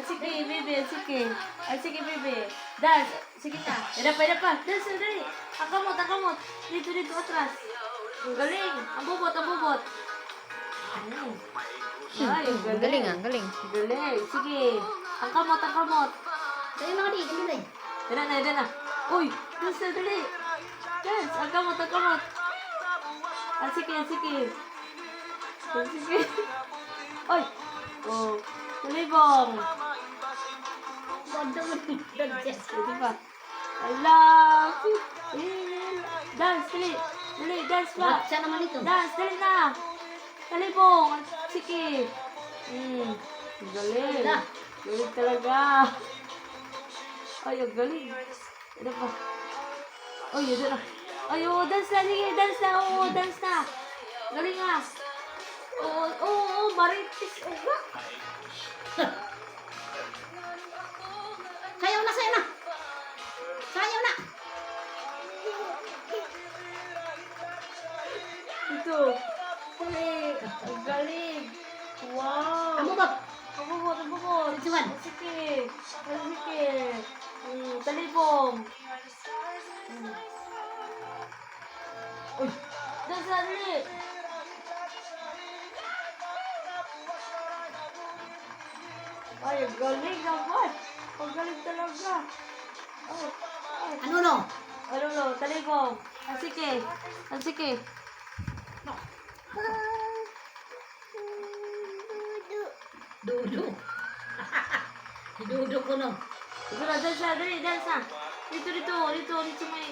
Sige, baby. Sige. Sige, baby. Dance. Sige na. Hira pa. Dance, dali. Ang kamot. Dito, atras. Ang galing. Ang bubot. Ay, ang galing. Galing. Galing. Sige. Ang kamot. Sa'yo mga di, dali. Hira na. Uy, dance na, dali. Dance. Ang kamot. Sige. Ay. Oh. Talibong. Ganda mo ni Dodges. Pwede ba? I love you. Dance, dali, dance pa. Siya naman ito. Dance, dali na. Talibong. Sige. Galing. Da. Galing talaga. Ay, ang galing. Ano pa? Ay, yun na. Ay, dance na. Sige, dance na. Dance na. Galing nga. Maritis. Sayaw na. Ito. Ang galing. Wow. Ang bubot. Ang bubot. Siwan. Sige. Talibong. Uy. Dance na, dali. Ay, ang galing naman. Ang galing talaga. Ano no? Talibong. Ang sige. Dudu. Dudu ko no. Ito na, dance na, dali, dance na. Dito may...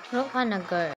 Ano ka na, girl?